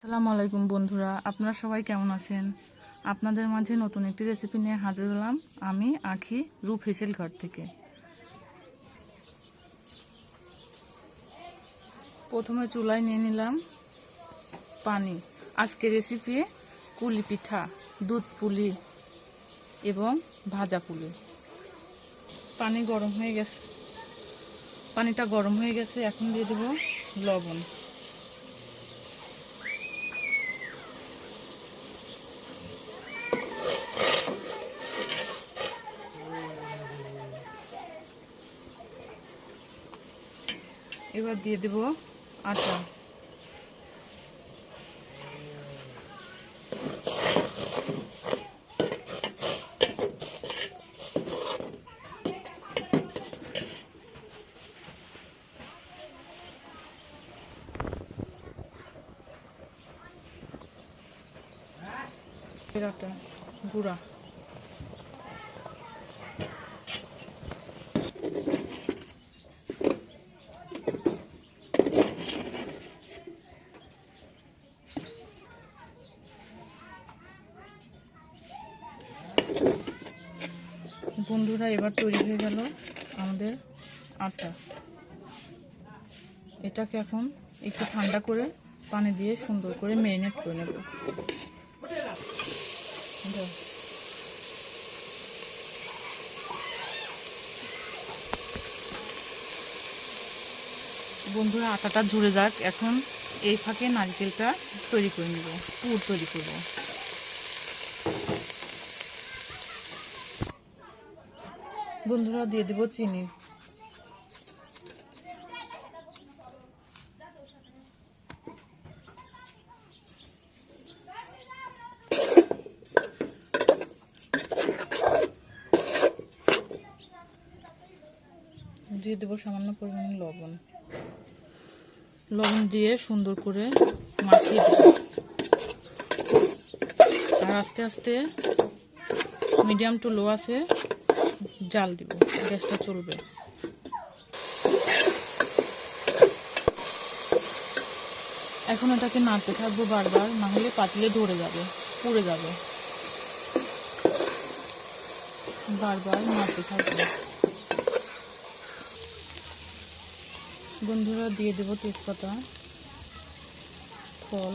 আসসালামু আলাইকুম বন্ধুরা, আপনারা সবাই কেমন আছেন? আপনাদের মাঝে নতুন একটি রেসিপি নিয়ে হাজির হলাম। আমি আখি রূপ হেসেল ঘর থেকে। প্রথমে চুলায় নিয়ে নিলাম পানি। আজকের রেসিপি কুলি পিঠা, দুধ পুলি এবং ভাজা পুলি। পানিটা গরম হয়ে গেছে। এখন দিয়ে দেব লবণ। এবার দিয়ে দেব আটা। আটা গুঁড়া। বন্ধুরা, এবার তৈরি হয়ে গেল আমাদের আটা। এটাকে এখন একটু ঠান্ডা করে পানি দিয়ে সুন্দর করে ম্যারিনেট করে নেব। বন্ধুরা, আটাটা ঝরে যাক। এখন এই ফাঁকে নারকেলটা তৈরি করে নেব, পুর তৈরি করব। বন্ধুরা, দিয়ে দেব চিনি। দিয়ে দেব সামান্য পরিমাণে লবণ। লবণ দিয়ে সুন্দর করে মাখিয়ে দেব। আর আস্তে আস্তে মিডিয়াম টু লো আছে জাল দিব, গ্যাসটা চলবে। এখন এটাকে নাড়তে থাকবো বারবার, না হলে পাতিলে ধরে যাবে, পুড়ে যাবে। বারবার নাড়তে থাকবো। বন্ধুরা, দিয়ে দেব তেজপাতা, ফল,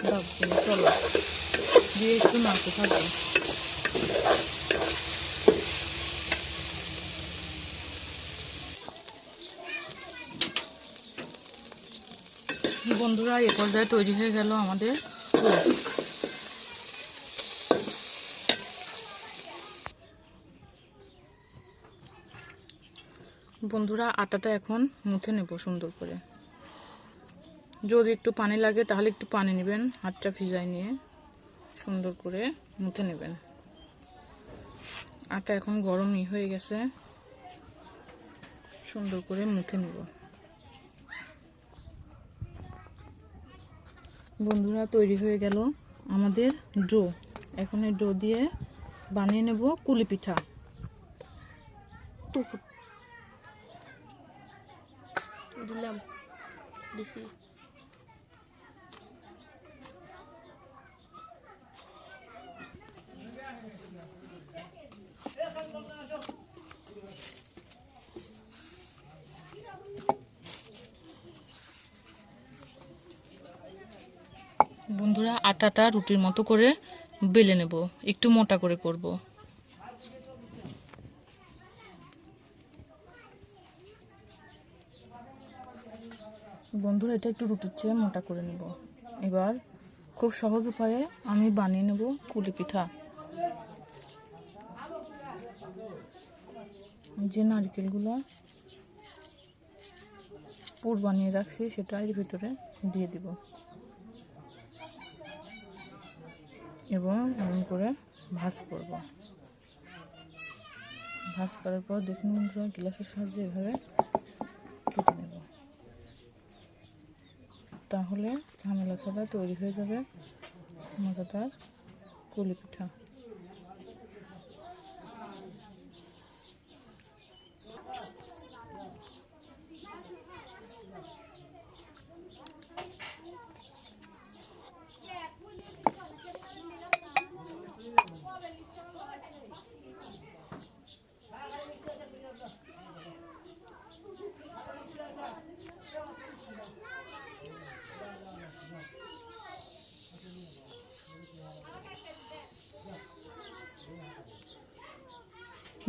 দারচিনি, তলা দিয়ে একটু নাড়তে থাকবো। বন্ধুরা, এ পর্যায়ে তৈরি হয়ে গেল আমাদের পুর। বন্ধুরা, আটাটা এখন মুথে নেব সুন্দর করে। যদি একটু পানি লাগে তাহলে একটু পানি নেবেন, হাতটা ভিজায় নিয়ে সুন্দর করে মুথে নেবেন। আটা এখন গরমই হয়ে গেছে, সুন্দর করে মুথে নেব। বন্ধুরা, তৈরি হয়ে গেল আমাদের ডো। এখন এই ডো দিয়ে বানিয়ে নেব কুলি পিঠা। দিলাম দিছি। বন্ধুরা, আটাটা রুটির মতো করে বেলে নেব, একটু মোটা করে করব। বন্ধুরা, এটা একটু রুটির চেয়ে মোটা করে নেব। এবার খুব সহজ উপায়ে আমি বানিয়ে নেব কুলি পিঠা। যে নারকেলগুলো পুর বানিয়ে রাখছি সেটা এর ভিতরে দিয়ে দিব এবং এমন করে ভাঁজ করব। ভাঁজ করার পর দেখুন বন্ধুরা, গ্লাসের সাহায্যে এভাবে কেটে নেব। তাহলে ঝামেলা ছাড়া তৈরি হয়ে যাবে মজাদার কুলি পিঠা।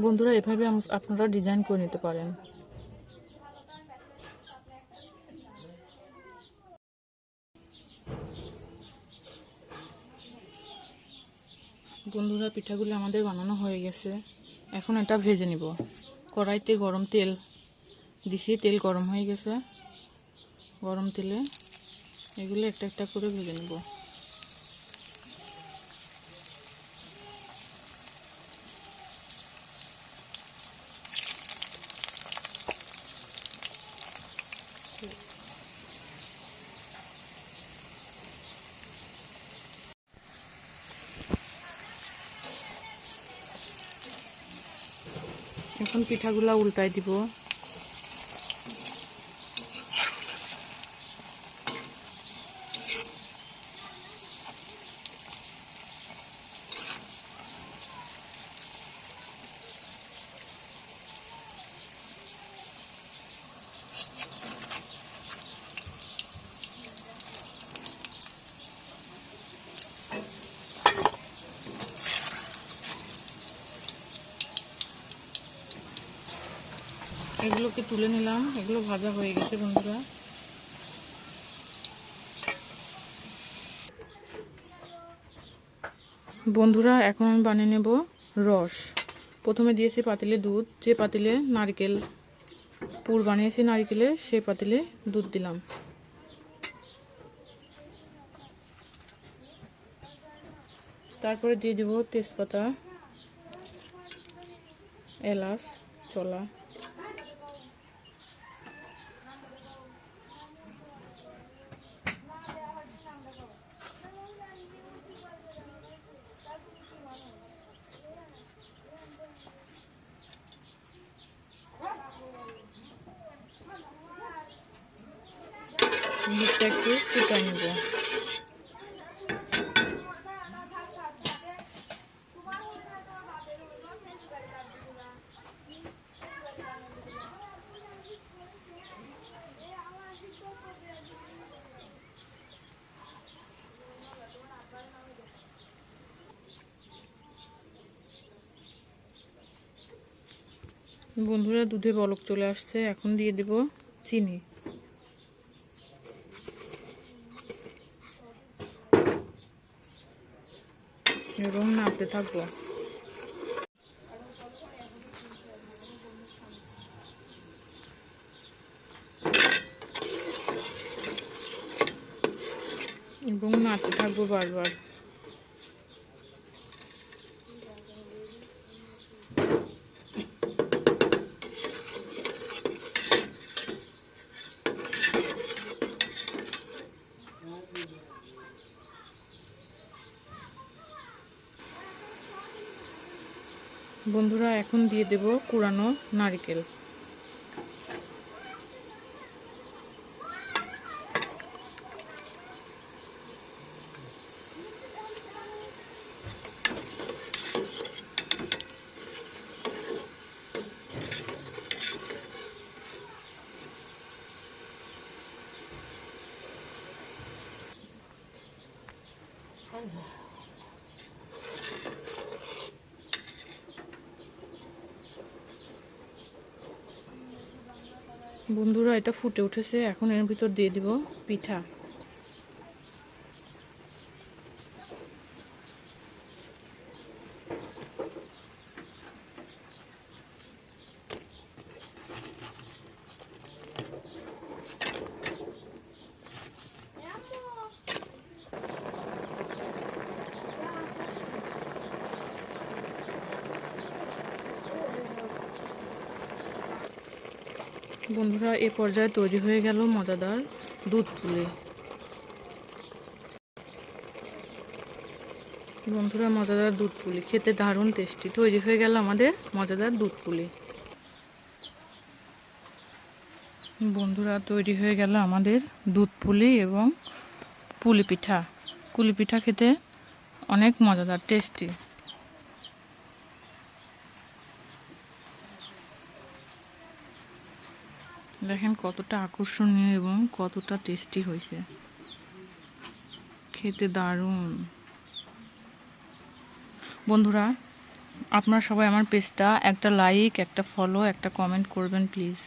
বন্ধুরা এভাবে আপনারা ডিজাইন করে নিতে পারেন। বন্ধুরা পিঠাগুলো আমাদের বানানো হয়ে গেছে, এখন এটা ভেজে নিব। কড়াইতে গরম তেল দিছি, তেল গরম হয়ে গেছে। গরম তেলে এগুলো একটা একটা করে ভেজে নিব। এখন পিঠাগুলা উল্টাই দিব। এগুলোকে তুলে নিলাম, এগুলো ভাজা হয়ে গেছে বন্ধুরা। বন্ধুরা এখন আমি বানিয়ে নেব রস। প্রথমে দিয়েছি পাতিলে দুধ, যে পাতিলে নারকেল পুর বানিয়েছি নারকেলের, সেই পাতিলে দুধ দিলাম। তারপরে দিয়ে দেব তেজপাতা, এলাচ, চলা, দুধটা একটু ফুটাই নেব। বন্ধুরা দুধে বলক চলে আসছে, এখন দিয়ে দেব চিনি। এবং নাড়তে থাকবো। এবং নাড়তে থাকবো বারবার। বন্ধুরা এখন দিয়ে দেব কুড়ানো নারকেল। বন্ধুরা এটা ফুটে উঠেছে, এখন এর ভিতর দিয়ে দিব পিঠা। বন্ধুরা এ পর্যায়ে তৈরি হয়ে গেল মজাদার দুধ পুলি। বন্ধুরা মজাদার দুধ পুলি খেতে দারুণ টেস্টি। তৈরি হয়ে গেল আমাদের মজাদার দুধ পুলি। বন্ধুরা তৈরি হয়ে গেল আমাদের দুধ পুলি এবং পুলি পিঠা। পুলি পিঠা খেতে অনেক মজাদার, টেস্টি। দেখেন কতটা আকর্ষণীয় এবং কতটা টেস্টি হয়েছে, খেতে দারুণ। বন্ধুরা আপনারা সবাই আমার পেজটা একটা লাইক, একটা ফলো, একটা কমেন্ট করবেন প্লিজ।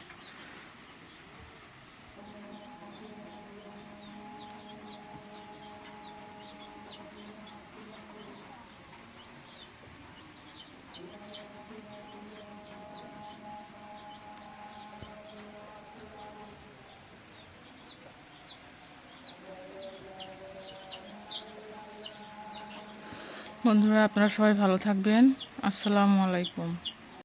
বন্ধুরা আপনারা সবাই ভালো থাকবেন। আসসালামু আলাইকুম।